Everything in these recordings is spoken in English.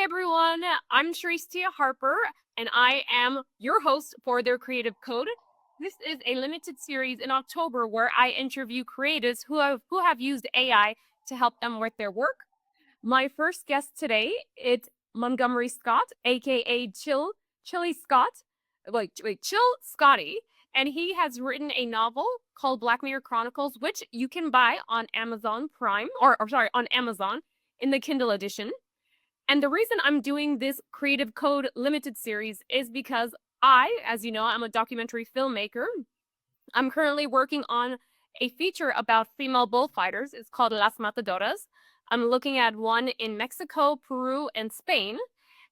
Hi, everyone. I'm Charysse Tia Harper, and I am your host for their Creative Code. This is a limited series in October where I interview creatives who have used AI to help them with their work. My first guest today is Montgomery Scott, aka Chili Scott, wait, Chill Scotty, and he has written a novel called Black Mirror Chronicles, which you can buy on Amazon Prime, or sorry, on Amazon in the Kindle edition. And the reason I'm doing this Creative Code limited series is because as you know, I'm a documentary filmmaker. I'm currently working on a feature about female bullfighters. It's called Las Matadoras. I'm looking at one in Mexico, Peru, and Spain.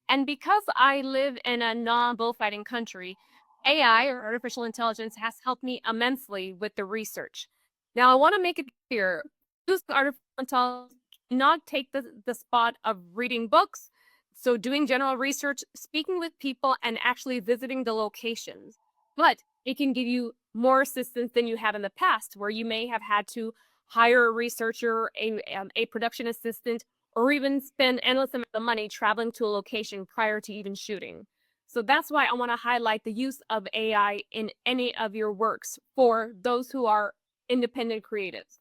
And because I live in a non-bullfighting country, AI, or artificial intelligence, has helped me immensely with the research. Now, I want to make it clear, use artificial intelligence not take the spot of reading books. So doing general research, speaking with people, and actually visiting the locations. But it can give you more assistance than you had in the past, where you may have had to hire a researcher, a production assistant, or even spend endless amount of money traveling to a location prior to even shooting. So that's why I want to highlight the use of AI in any of your works for those who are independent creatives.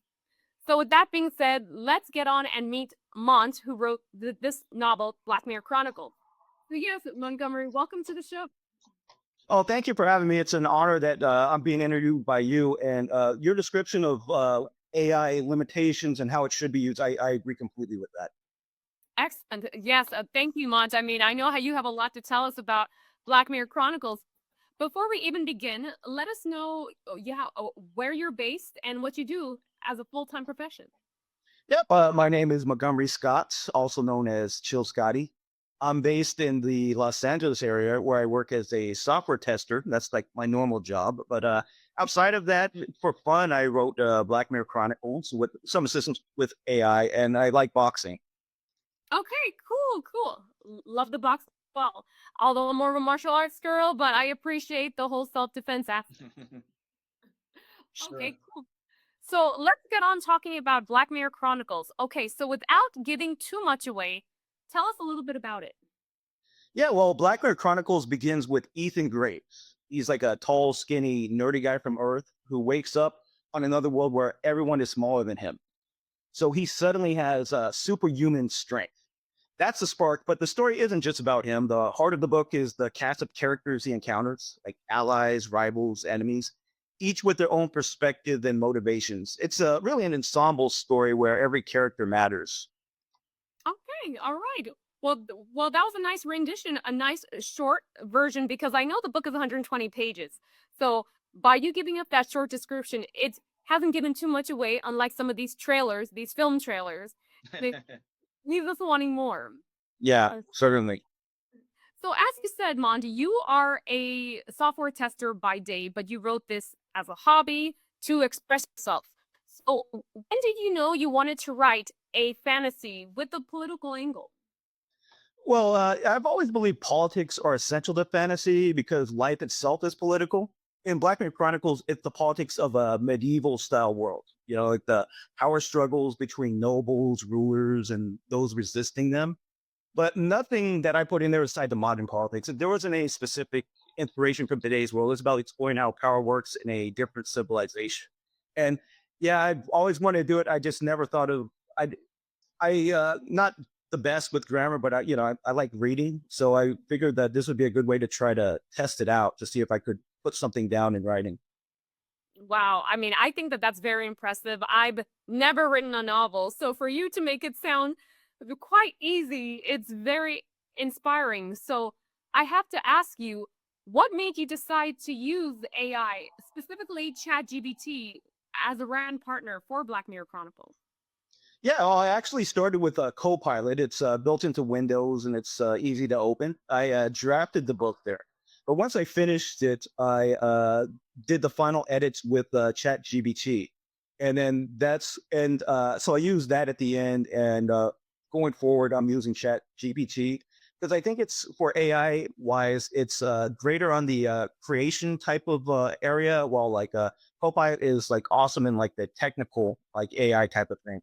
So with that being said, let's get on and meet Mont, who wrote this novel, Black Mirror Chronicle. So yes, Montgomery, welcome to the show. Oh, thank you for having me. It's an honor that I'm being interviewed by you. And your description of AI limitations and how it should be used, I agree completely with that. Excellent. Yes, thank you, Mont. I mean, I know how you have a lot to tell us about Black Mirror Chronicles. Before we even begin, let us know, where you're based and what you do as a full-time profession. Yep. My name is Montgomery Scott, also known as Chill Scotty. I'm based in the Los Angeles area where I work as a software tester. That's like my normal job. But outside of that, for fun, I wrote Black Mirror Chronicles with some assistance with AI, and I like boxing. Okay, cool. Love the box as well. Although I'm more of a martial arts girl, but I appreciate the whole self-defense aspect. Sure. Okay, cool. So let's get on talking about Black Mirror Chronicles. Okay, so without giving too much away, tell us a little bit about it. Yeah, well, Black Mirror Chronicles begins with Ethan Graves. He's like a tall, skinny, nerdy guy from Earth who wakes up on another world where everyone is smaller than him. So he suddenly has superhuman strength. That's the spark, but the story isn't just about him. The heart of the book is the cast of characters he encounters, like allies, rivals, enemies, each with their own perspective and motivations. It's really an ensemble story where every character matters. Okay, all right. Well, that was a nice rendition, a nice short version because I know the book is 120 pages. So by you giving up that short description, it hasn't given too much away, unlike some of these trailers, these film trailers. They leave us wanting more. Yeah, Uh, certainly. So as you said, Mondi, you are a software tester by day, but you wrote this as a hobby to express yourself. So when did you know you wanted to write a fantasy with a political angle? Well, I've always believed politics are essential to fantasy because life itself is political. In Black Mirror Chronicles, it's the politics of a medieval style world. You know, like the power struggles between nobles, rulers, and those resisting them. But nothing that I put in there is tied to modern politics. There wasn't any specific inspiration from today's world. It's about exploring how power works in a different civilization. And yeah, I've always wanted to do it. I just never thought of not the best with grammar, but I like reading, so I figured that this would be a good way to try to test it out to see if I could put something down in writing. Wow. I mean, I think that that's very impressive. I've never written a novel. So for you to make it sound quite easy, it's very inspiring. So I have to ask you, what made you decide to use AI, specifically ChatGPT, as a RAN partner for Black Mirror Chronicles? Yeah, well, I actually started with a Copilot. It's built into Windows and it's easy to open. I drafted the book there, but once I finished it, I did the final edits with ChatGPT, and then so I used that at the end. And going forward, I'm using ChatGPT because I think it's for AI wise, it's greater on the creation type of area, while like Copilot is like awesome in like the technical like AI type of thing.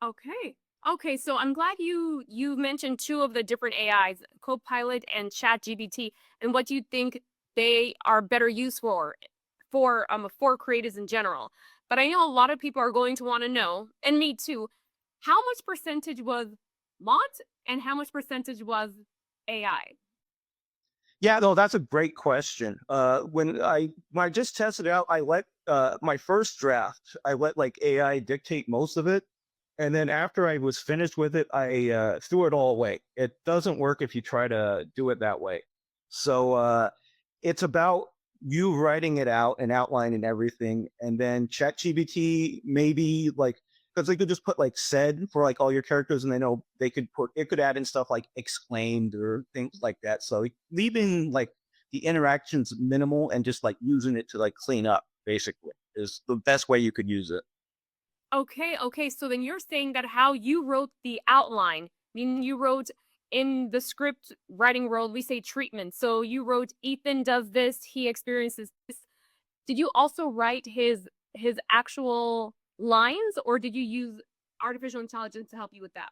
Okay. Okay, so I'm glad you mentioned two of the different AIs, Copilot and ChatGPT, and what do you think they are better used for creators in general. But I know a lot of people are going to want to know, and me too, how much percentage was Mont and how much percentage was AI? Yeah, no, that's a great question. When I just tested it out, I let my first draft, I let like AI dictate most of it. And then after I was finished with it, I threw it all away. It doesn't work if you try to do it that way. So it's about you writing it out and outlining everything, and then ChatGPT maybe like because they could just put like said for like all your characters, and they know they could put it could add in stuff like exclaimed or things like that. So leaving like the interactions minimal and just like using it to like clean up basically is the best way you could use it. Okay, okay. So then you're saying that how you wrote the outline, meaning you wrote in the script writing world, we say treatment. So you wrote Ethan does this, he experiences this. Did you also write his actual lines, or did you use artificial intelligence to help you with that?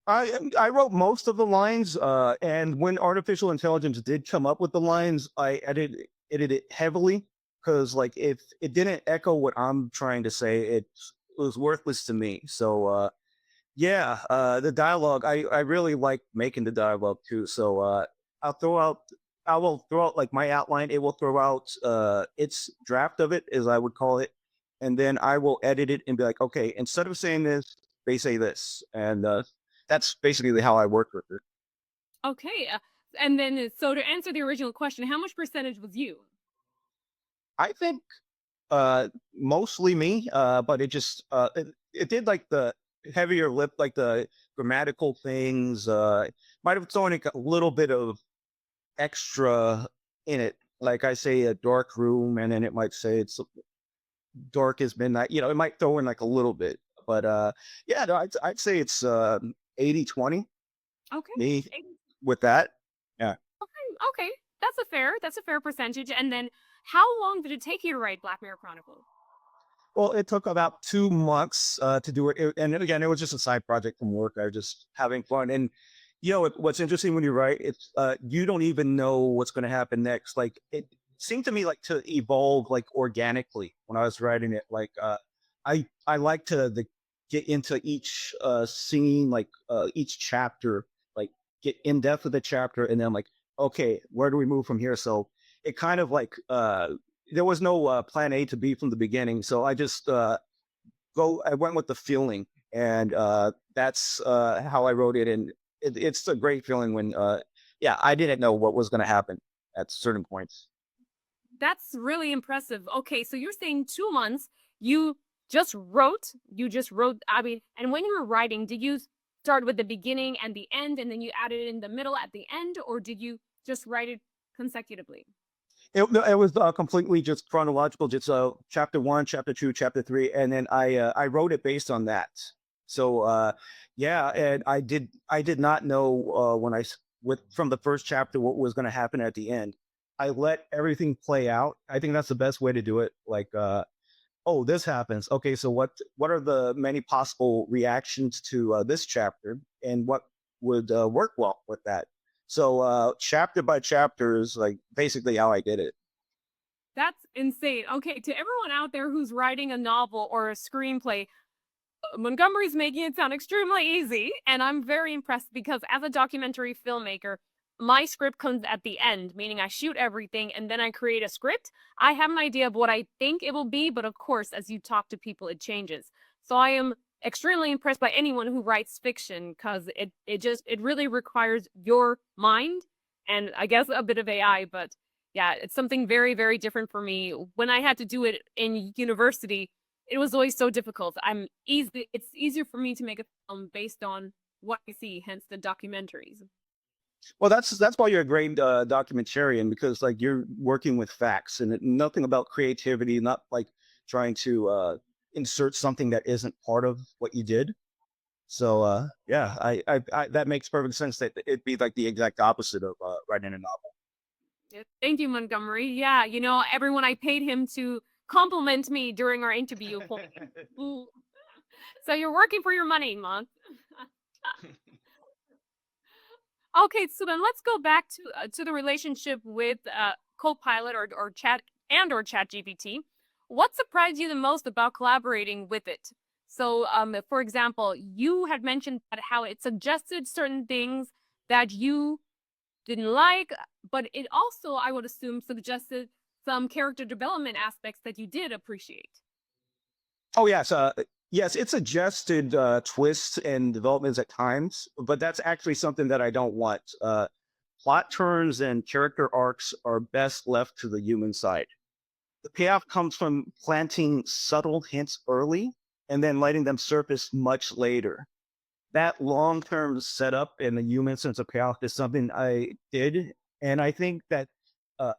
I wrote most of the lines, and when artificial intelligence did come up with the lines, I edited it heavily because like if it didn't echo what I'm trying to say, it was worthless to me. So yeah, the dialogue I really like making the dialogue too. So I'll throw out I will throw out like my outline. It will throw out its draft of it, as I would call it, and then I will edit it and be like, okay, instead of saying this, they say this, and that's basically how I worked with it. Okay. And then, so to answer the original question, how much percentage was you? I think mostly me, but it did like the heavier lip, like the grammatical things. Might have thrown like a little bit of extra in it. Like I say a dark room, and then it might say it's dark as midnight. It might throw in like a little bit. But yeah, no, I'd say it's 80-20 Okay. me with that. Yeah. Okay. Okay. That's a fair percentage. And then how long did it take you to write Black Mirror Chronicles? Well, it took about 2 months to do it. And again, it was just a side project from work. I was just having fun. And what's interesting when you write, it's you don't even know what's going to happen next. Like it seemed to me like to evolve like organically when I was writing it. Like I like to get into each scene, like each chapter, like get in depth with the chapter, and then like okay, where do we move from here? So it kind of like there was no plan A to B from the beginning. So I just I went with the feeling, and that's how I wrote it. And it's a great feeling when, yeah, I didn't know what was going to happen at certain points. That's really impressive. Okay, so you're saying 2 months, you you just wrote, I mean, and when you were writing, did you start with the beginning and the end, and then you added it in the middle at the end, or did you just write it consecutively? It was completely just chronological, just chapter one, chapter two, chapter three, and then I wrote it based on that. So yeah, and I did not know when with from the first chapter what was going to happen at the end. I let everything play out. I think that's the best way to do it. Like oh, this happens. Okay, so what are the many possible reactions to this chapter, and what would work well with that? So chapter by chapter is like basically how I did it. That's insane. Okay, to everyone out there who's writing a novel or a screenplay, Montgomery's making it sound extremely easy, and I'm very impressed because as a documentary filmmaker, my script comes at the end, meaning I shoot everything and then I create a script. I have an idea of what I think it will be, but of course, as you talk to people, it changes. So I am extremely impressed by anyone who writes fiction because it really requires your mind and I guess a bit of AI, but yeah, it's something very, very different for me. When I had to do it in university, it was always so difficult. It's easier for me to make a film based on what I see, hence the documentaries. Well, that's why you're a great documentarian, because like you're working with facts and nothing about creativity, not like trying to insert something that isn't part of what you did. So yeah, that makes perfect sense that it'd be like the exact opposite of writing a novel. Yeah, thank you, Montgomery. Yeah, everyone I paid him to compliment me during our interview. So you're working for your money, Mont. Okay, so then let's go back to the relationship with Copilot or Chat and or Chat GPT. What surprised you the most about collaborating with it? So, for example, you had mentioned that how it suggested certain things that you didn't like, but it also, I would assume, suggested some character development aspects that you did appreciate. Oh yes, yes, it suggested twists and developments at times, but that's actually something that I don't want. Plot turns and character arcs are best left to the human side. The payoff comes from planting subtle hints early and then letting them surface much later. That long-term setup and the human sense of payoff is something I did, and I think that uh,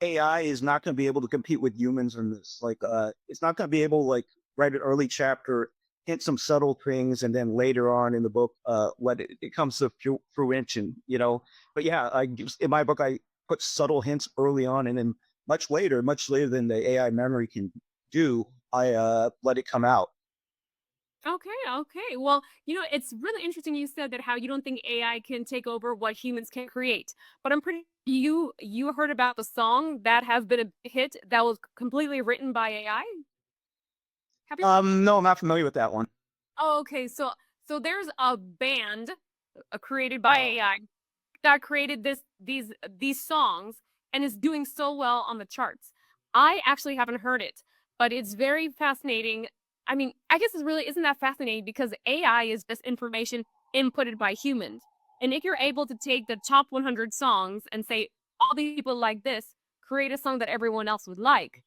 AI is not going to be able to compete with humans in this. Like, it's not going to be able to like write an early chapter, hint some subtle things, and then later on in the book, let it comes to fruition. But yeah, in my book, I put subtle hints early on, and then much later than the AI memory can do, I let it come out. Okay, okay. Well, it's really interesting you said that how you don't think AI can take over what humans can create. But I'm pretty you heard about the song that has been a hit that was completely written by AI? Have you? No, I'm not familiar with that one. Oh, okay. So there's a band created by AI that created these songs and is doing so well on the charts. I actually haven't heard it, but it's very fascinating. I mean, I guess it really isn't that fascinating because AI is just information inputted by humans. And if you're able to take the top 100 songs and say all these people like this, create a song that everyone else would like,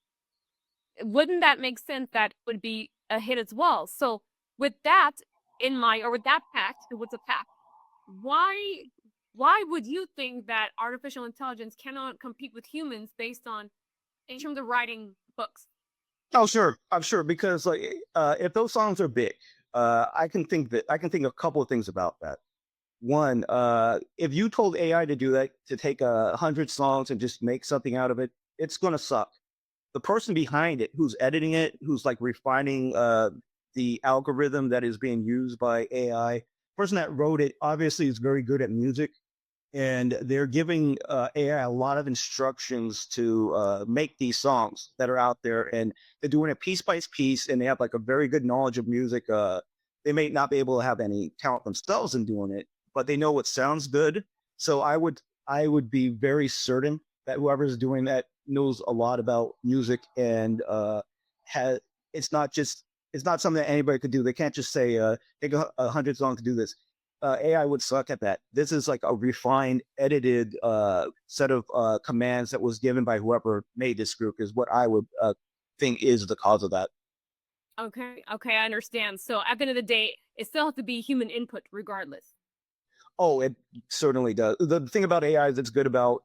wouldn't that make sense that it would be a hit as well? So with that in mind, or with that pact, what's a pact? why why would you think that artificial intelligence cannot compete with humans based on in terms of writing books? Oh, sure. I'm sure because like if those songs are big, I can think of a couple of things about that. One, if you told AI to do that, to take 100 songs and just make something out of it, it's gonna suck. The person behind it, who's editing it, who's like refining the algorithm that is being used by AI, person that wrote it obviously is very good at music, and they're giving AI a lot of instructions to make these songs that are out there, and they're doing it piece by piece, and they have like a very good knowledge of music. They may not be able to have any talent themselves in doing it, but they know what sounds good. So I would be very certain that whoever's doing that knows a lot about music and has it's not just it's not something that anybody could do. They can't just say take 100 songs to do this. AI would suck at that. This is like a refined, edited set of commands that was given by whoever made this group, is what I would think is the cause of that. Okay, okay, I understand. So at the end of the day, it still has to be human input regardless. Oh, it certainly does. The thing about AI is it's good about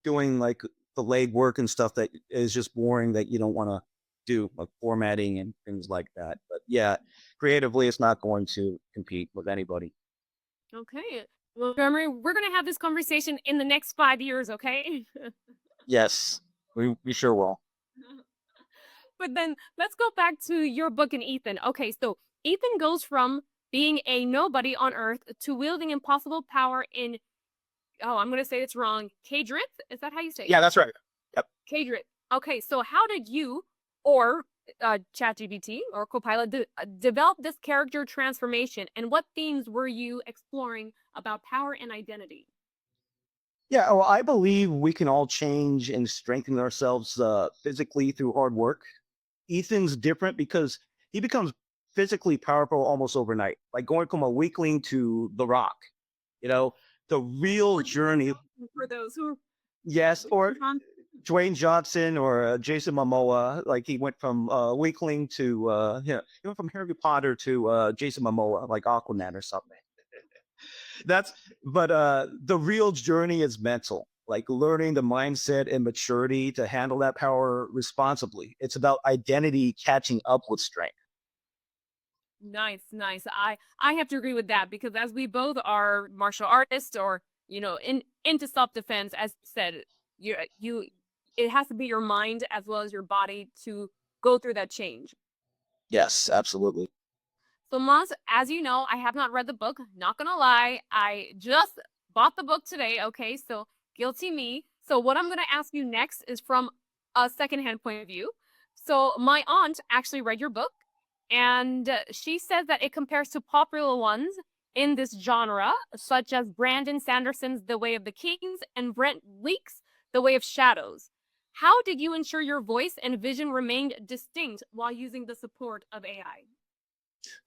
doing like the leg work and stuff that is just boring that you don't want to do, like formatting and things like that. But yeah, creatively, it's not going to compete with anybody. Okay. Well, Montgomery, we're gonna have this conversation in the next 5 years, okay? Yes, we sure will. But then let's go back to your book and Ethan. Okay, so Ethan goes from being a nobody on Earth to wielding impossible power in, oh, I'm gonna say it's wrong. Kadrith? Is that how you say it? Yeah, that's right. Yep. Kadrith. Okay, so how did you or ChatGPT or Copilot develop this character transformation, and what themes were you exploring about power and identity? Yeah, well, I believe we can all change and strengthen ourselves physically through hard work. Ethan's different because he becomes physically powerful almost overnight, like going from a weakling to The Rock. You know, the real Or journey. for those who Yes, or are Dwayne Johnson or Jason Momoa. Like he went from weakling to he went from Harry Potter to Jason Momoa, like Aquaman or something. That's but the real journey is mental, like learning the mindset and maturity to handle that power responsibly. It's about identity catching up with strength. nice, nice. I have to agree with that because as we both are martial artists or into self defense, as you said, you it has to be your mind as well as your body to go through that change. Yes, absolutely. So, Mons, as you know, I have not read the book. Not gonna lie, I just bought the book today. Okay, so guilty me. So, what I'm gonna ask you next is from a secondhand point of view. So, my aunt actually read your book, and she says that it compares to popular ones in this genre, such as Brandon Sanderson's The Way of the Kings and Brent Leake's The Way of Shadows. How did you ensure your voice and vision remained distinct while using the support of AI?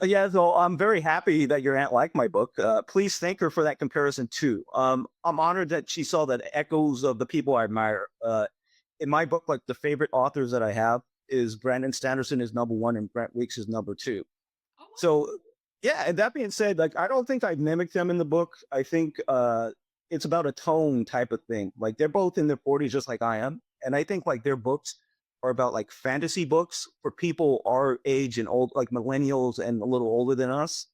Yeah, so I'm very happy that your aunt liked my book. Please thank her for that comparison too. I'm honored that she saw that echoes of the people I admire. In my book, like the favorite authors that I have is Brandon Sanderson is number one and Brent Weeks is number two. So yeah, and that being said, like I don't think I mimicked them in the book. I think it's about a tone type of thing. Like they're both in their 40s just like I am. And I think like their books are about like fantasy books for people our age and old, like millennials and a little older than us.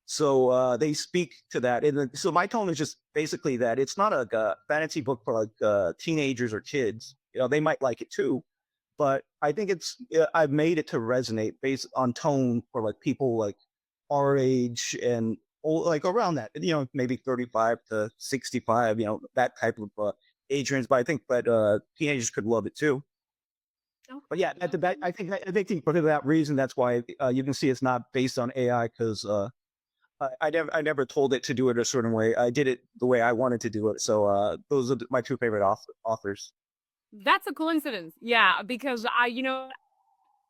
So they speak to that. And so my tone is just basically that it's not a fantasy book for like teenagers or kids. You know, they might like it too, but I think I've made it to resonate based on tone for like people like our age and like around that, you know, maybe 35 to 65, you know, that type of age range. But I think that teenagers could love it too. But yeah, at the back, Okay. I think for that reason, that's why you can see it's not based on AI because I never told it to do it a certain way. I did it the way I wanted to do it. So those are my two favorite authors. That's a coincidence. Yeah, because I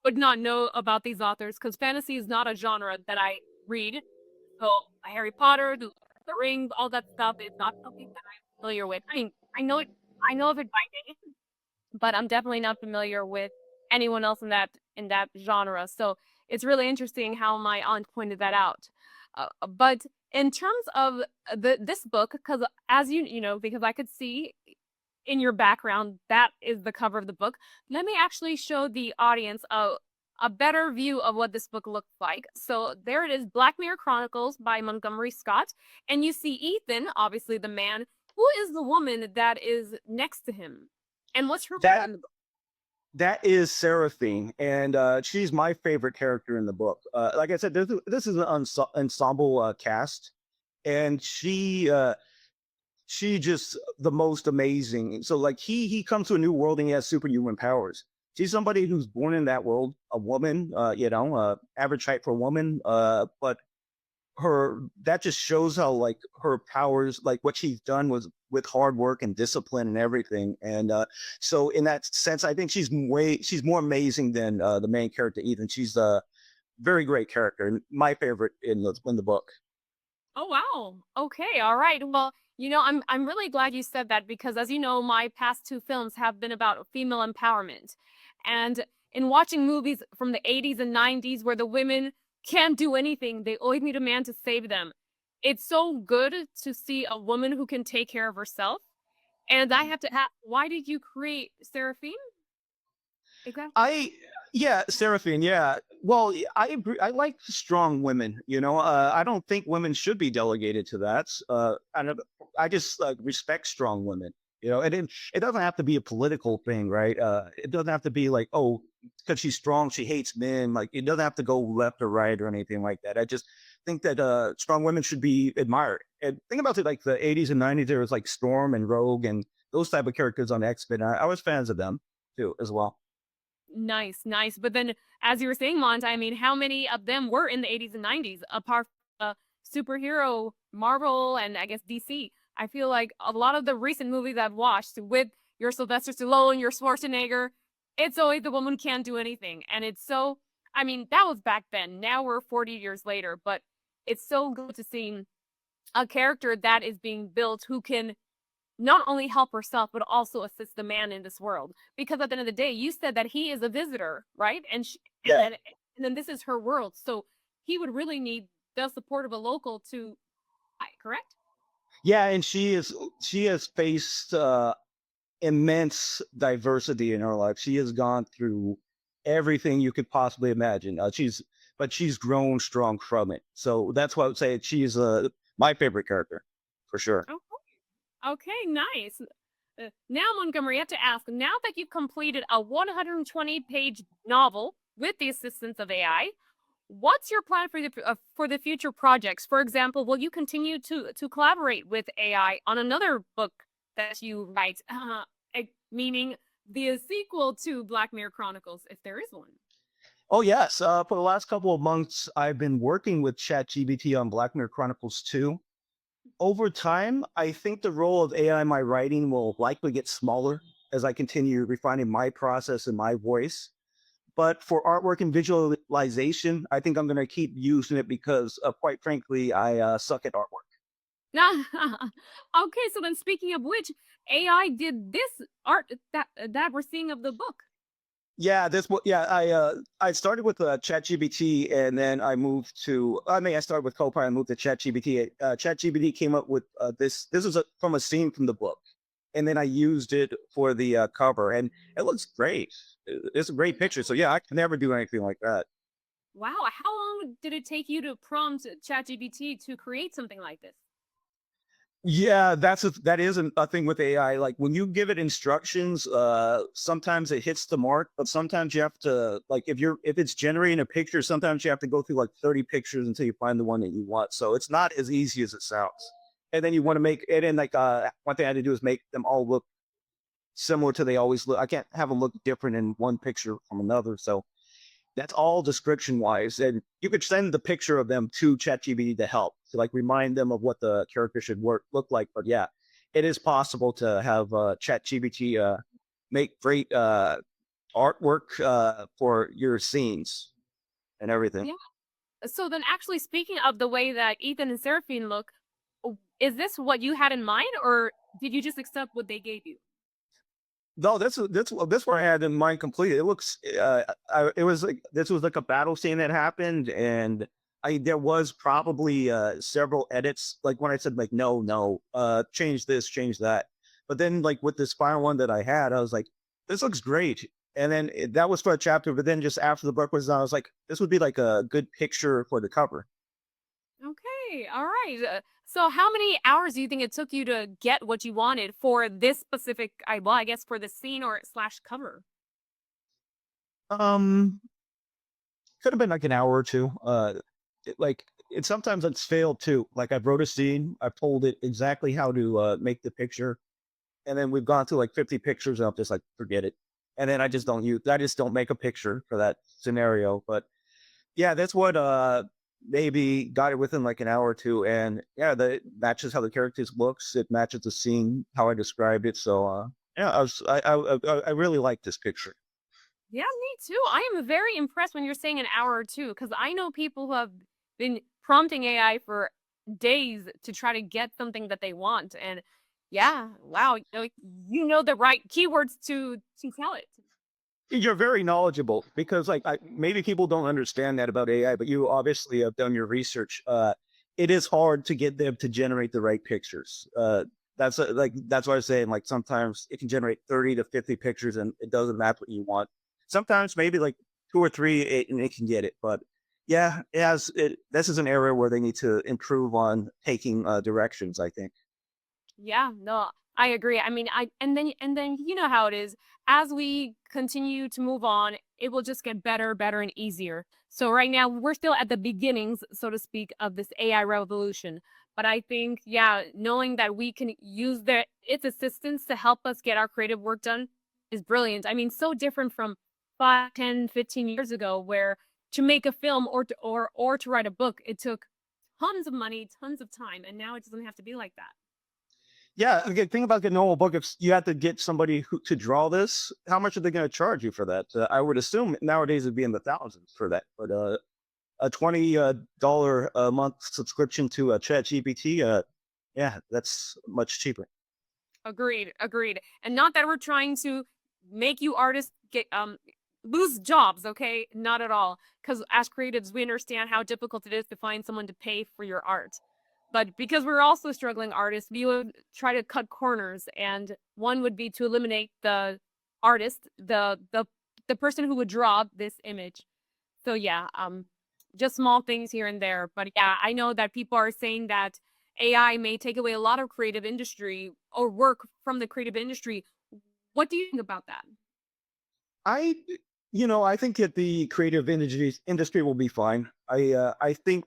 would not know about these authors because fantasy is not a genre that I read. So Harry Potter, the Rings, all that stuff is not something that I'm familiar with. I mean, I know of it by name, but I'm definitely not familiar with anyone else in that genre. So it's really interesting how my aunt pointed that out. But in terms of the this book, because as you know, because I could see in your background that is the cover of the book. Let me actually show the audience a better view of what this book looks like. So there it is, Black Mirror Chronicles by Montgomery Scott, and you see Ethan, obviously the man. Who is the woman that is next to him? And what's her role That in the book? that is Seraphine, and she's my favorite character in the book. Like I said, this is an ensemble cast, and she just the most amazing. So like he comes to a new world and he has superhuman powers. She's somebody who's born in that world, a woman, you know, average height for a woman, but her that just shows how like her powers, like what she's done was with hard work and discipline and everything. And so in that sense, I think she's more amazing than the main character Ethan. She's a very great character and my favorite in the book. Oh wow. Okay. All right. Well, I'm really glad you said that because as you know, my past two films have been about female empowerment. And in watching movies from the 80s and 90s where the women can't do anything, they always need a man to save them. It's so good to see a woman who can take care of herself. And I have to ask, why did you create Seraphine? Exactly. I Yeah, Seraphine. Yeah. Well, I agree. I like strong women. You know, I don't think women should be delegated to that. I just respect strong women. You know, and it doesn't have to be a political thing, right? It doesn't have to be like, oh, because she's strong, she hates men. Like, it doesn't have to go left or right or anything like that. I just think that strong women should be admired. And think about it, like the 80s and 90s, there was like Storm and Rogue and those type of characters on X Men. I was fans of them too, as well. Nice, nice. But then, as you were saying, Mont, I mean, how many of them were in the 80s and 90s apart from superhero Marvel and I guess DC? I feel like a lot of the recent movies I've watched with your Sylvester Stallone, your Schwarzenegger, it's always the woman can't do anything. And it's so, I mean, that was back then. Now we're 40 years later, but it's so good to see a character that is being built who can not only help herself but also assist the man in this world because at the end of the day you said that he is a visitor, right? And then this is her world, so he would really need the support of a local to correct. Yeah, and she has faced immense diversity in her life. She has gone through everything you could possibly imagine. But she's grown strong from it. So that's why I would say she's my favorite character for sure. Oh, okay, nice. Now, Montgomery, I have to ask, now that you've completed a 120-page novel with the assistance of AI, What's your plan for the future projects? For example, will you continue to collaborate with AI on another book that you write, meaning the sequel to Black Mirror Chronicles, if there is one? Oh yes, for the last couple of months, I've been working with ChatGPT on Black Mirror Chronicles 2. Over time, I think the role of AI in my writing will likely get smaller as I continue refining my process and my voice. But for artwork and visualization, I think I'm going to keep using it because, quite frankly, I suck at artwork. Okay, so then speaking of which, AI did this art that we're seeing of the book. Yeah, I started with ChatGPT, and then I moved to. I mean, I started with Copilot and moved to ChatGPT. ChatGPT came up with this. This was from a scene from the book, and then I used it for the cover, and it looks great. It's a great picture. So yeah, I can never do anything like that. Wow, how long did it take you to prompt ChatGPT to create something like this? Yeah, that is a thing with AI. Like when you give it instructions, sometimes it hits the mark, but sometimes you have to like if it's generating a picture, sometimes you have to go through like 30 pictures until you find the one that you want. So it's not as easy as it sounds. And then you want to make it in like one thing I had to do is make them all look similar to they always look. I can't have them look different in one picture from another. So that's all description wise. And you could send the picture of them to ChatGPT to help to like remind them of what the character should look like. But yeah, it is possible to have ChatGPT make great artwork for your scenes and everything. Yeah. So then actually speaking of the way that Ethan and Seraphine look, is this what you had in mind or did you just accept what they gave you? No, that's what I had in mind completely. It looks, it was like this was like a battle scene that happened, and I there was probably several edits. Like when I said like no, change this, change that. But then like with this final one that I had, I was like, this looks great. And then that was for a chapter. But then just after the book was done, I was like, this would be like a good picture for the cover. Okay, all right. So how many hours do you think it took you to get what you wanted for this specific, well, I guess for the scene or slash cover? Um, could have been like an hour or two. Like it sometimes it's failed too. Like I wrote a scene, I told it exactly how to make the picture, and then we've gone through like 50 pictures, and I'm just like forget it. And then I just don't make a picture for that scenario. But yeah, that's what maybe got it within like an hour or two, and yeah, that matches how the characters looks. It matches the scene how I described it. So yeah, I really like this picture. Yeah, me too. I am very impressed when you're saying an hour or two because I know people who have been prompting AI for days to try to get something that they want. And yeah, wow, you know the right keywords to tell it. You're very knowledgeable because, like, maybe people don't understand that about AI, but you obviously have done your research. It is hard to get them to generate the right pictures. That's what I was saying. Like, sometimes it can generate 30 to 50 pictures, and it doesn't match what you want. Sometimes maybe like two or three, and it can get it. But yeah, it has. This is an area where they need to improve on taking directions, I think. Yeah, no, I agree. I mean, and then you know how it is. As we continue to move on, it will just get better, better, and easier. So right now, we're still at the beginnings, so to speak, of this AI revolution. But I think, yeah, knowing that we can use its assistance to help us get our creative work done is brilliant. I mean, so different from 5, 10, 15 years ago, where to make a film or to write a book, it took tons of money, tons of time, and now it doesn't have to be like that. Yeah, again, think about getting a whole book. If you had to get somebody to draw this, how much are they going to charge you for that? I would assume nowadays it'd be in the thousands for that. But a $20 a month subscription to a Chat GPT, yeah, that's much cheaper. Agreed, agreed. And not that we're trying to make you artists get lose jobs, okay? Not at all. Because as creatives, we understand how difficult it is to find someone to pay for your art. But because we're also struggling artists, we would try to cut corners, and one would be to eliminate the artist, the person who would draw this image. So yeah, just small things here and there. But yeah, I know that people are saying that AI may take away a lot of creative industry or work from the creative industry. What do you think about that? I I think that the creative industry will be fine. I think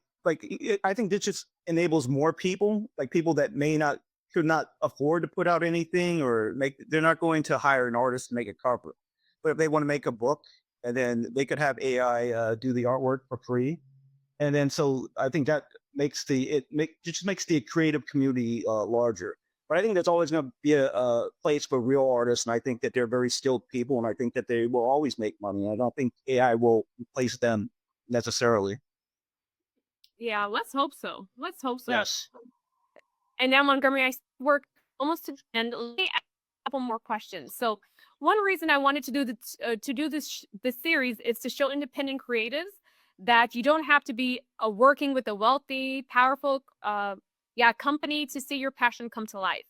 I think this just enables more people, like people that may not could not afford to put out anything or make. They're not going to hire an artist to make a carpet, but if they want to make a book, and then they could have AI do the artwork for free, and then so I think that it just makes the creative community larger. But I think there's always going to be a place for real artists, and I think that they're very skilled people, and I think that they will always make money. I don't think AI will replace them necessarily. Yeah, let's hope so. Let's hope so. Yes. And now, Montgomery, I work almost to the end. Let me ask a couple more questions. So, one reason I wanted to do this series is to show independent creatives that you don't have to be working with a wealthy, powerful, company to see your passion come to life.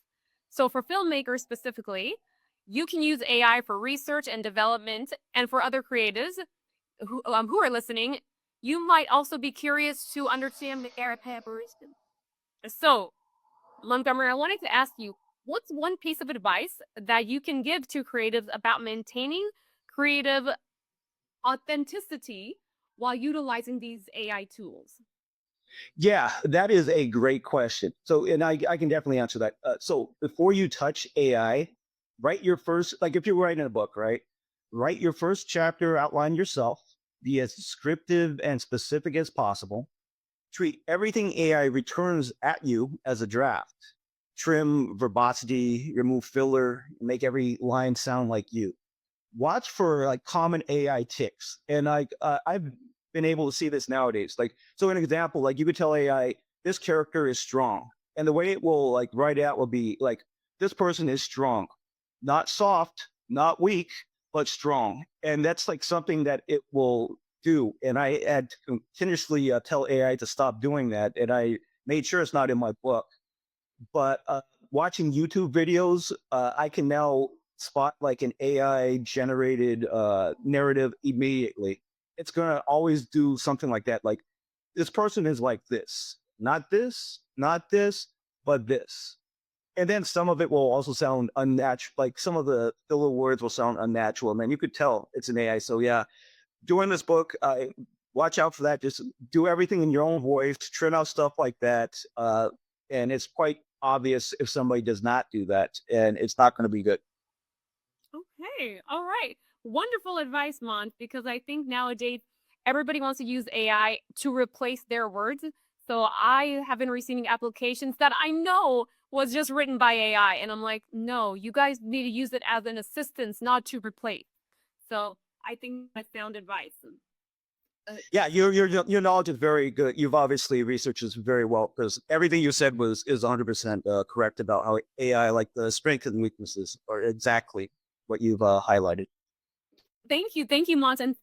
So, for filmmakers specifically, you can use AI for research and development, and for other creatives who are listening, you might also be curious to understand the Arab peppers. So, Montgomery, I wanted to ask you, what's one piece of advice that you can give to creatives about maintaining creative authenticity while utilizing these AI tools? Yeah, that is a great question. So, and I can definitely answer that. So, before you touch AI, write your first, like if you're writing a book, right? Write your first chapter, outline yourself, be as descriptive and specific as possible. Treat everything AI returns at you as a draft. Trim verbosity, remove filler, make every line sound like you. Watch for like common AI ticks. And I've been able to see this nowadays. Like, so an example, like you could tell AI, this character is strong. And the way it will like write out will be like, this person is strong, not soft, not weak, but strong. And that's like something that it will do. And I had to continuously tell AI to stop doing that. And I made sure it's not in my book. But watching YouTube videos, I can now spot like an AI generated narrative immediately. It's gonna always do something like that. Like this person is like this, not this, but this. And then some of it will also sound unnatural. Like some of the filler words will sound unnatural, and then you could tell it's an AI. So yeah, doing this book, watch out for that. Just do everything in your own voice, trim out stuff like that. And it's quite obvious if somebody does not do that, and it's not going to be good. Okay, all right. Wonderful advice, Mont, because I think nowadays everybody wants to use AI to replace their words. So I have been receiving applications that I know was just written by AI, and I'm like, no, you guys need to use it as an assistance, not to replace. So I think that's sound advice. Uh, Yeah, your knowledge is very good. You've obviously researched this very well because everything you said was is 100% correct about how AI, like the strengths and weaknesses, are exactly what you've highlighted. Thank you, Mont, and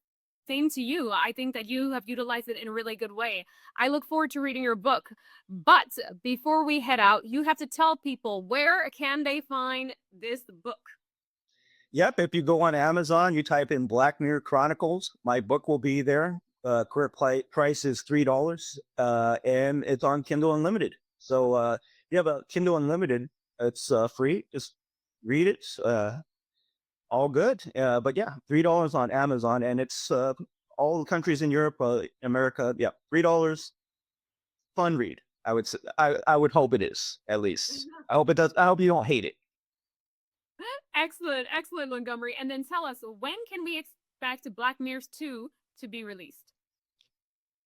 same to you. I think that you have utilized it in a really good way. I look forward to reading your book. But before we head out, you have to tell people, where can they find this book? Yep. If you go on Amazon, you type in Black Mirror Chronicles, my book will be there. Price is $3, and it's on Kindle Unlimited. So if you have a Kindle Unlimited, it's free. Just read it. All good. But yeah, $3 on Amazon, and it's all the countries in Europe, America. Yeah, $3. Fun read. I would say. I would hope it is at least. I hope it does. I hope you don't hate it. Excellent, excellent, Montgomery. And then tell us, when can we expect Black Mirrors 2 to be released?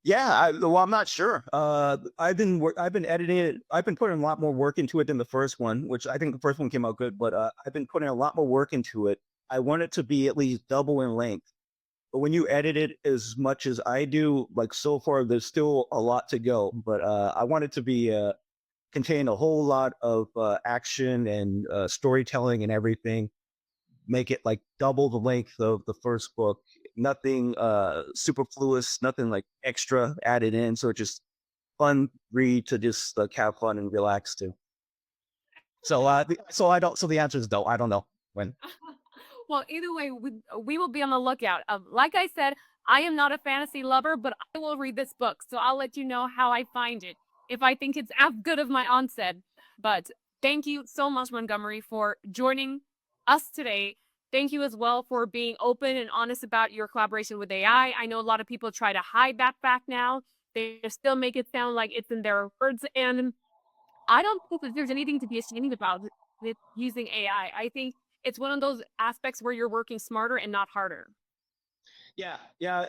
Yeah, well, I'm not sure. I've been editing it. I've been putting a lot more work into it than the first one, which I think the first one came out good. But I've been putting a lot more work into it. I want it to be at least double in length. But when you edit it as much as I do, like so far, there's still a lot to go. But I want it to be contain a whole lot of action and storytelling and everything. Make it like double the length of the first book. Nothing superfluous, nothing like extra added in. So it's just fun read to just like have fun and relax to. So so I don't. So the answer is no. I don't know when. Well, either way, we will be on the lookout. Like I said, I am not a fantasy lover, but I will read this book. So I'll let you know how I find it, if I think it's as good as my aunt said. But thank you so much, Montgomery, for joining us today Thank you as well for being open and honest about your collaboration with AI. I know a lot of people try to hide that fact now. They still make it sound like it's in their words. And I don't think that there's anything to be ashamed about with using AI. I think it's one of those aspects where you're working smarter and not harder. Yeah,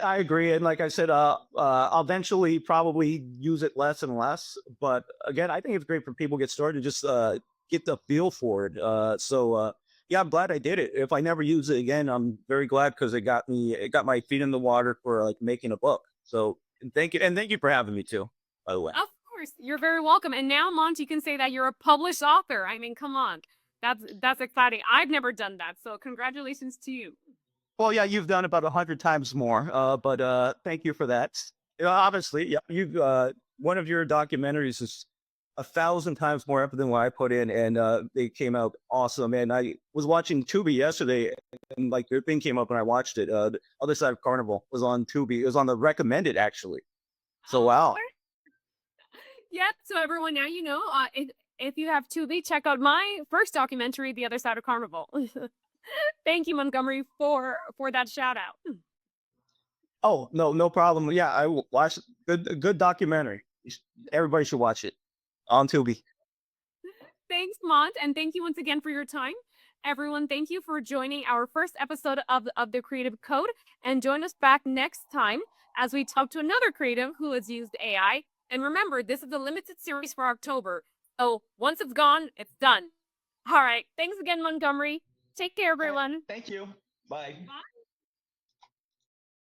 I agree. And like I said, I'll eventually probably use it less and less. But again, I think it's great for people to get started, just get the feel for it. Yeah, I'm glad I did it. If I never use it again, I'm very glad because it got my feet in the water for like making a book. So and thank you for having me too, by the way. Of course, you're very welcome. And now, Monty, you can say that you're a published author. I mean, come on. That's exciting. I've never done that. So congratulations to you. Well, yeah, you've done about 100 times more. But thank you for that. You know, obviously, yeah, you've one of your documentaries is 1,000 times more effort than what I put in, and they came out awesome. And I was watching Tubi yesterday, and like their thing came up, and I watched it. The Other Side of Carnival was on Tubi. It was on the recommended actually. So Oh, wow. yep. So everyone, now you know. If you have Tubi, check out my first documentary, The Other Side of Carnival. Thank you, Montgomery, for that shout out. Oh no, no problem. Yeah, I will watch it. Good documentary. Everybody should watch it on Tubi. Thanks, Mont, and thank you once again for your time. Everyone, thank you for joining our first episode of the Creative Code, and join us back next time as we talk to another creative who has used AI. And remember, this is a limited series for October, so once it's gone, it's done. All right, thanks again, Montgomery. Take care, All right. everyone. Thank you. Bye. Bye.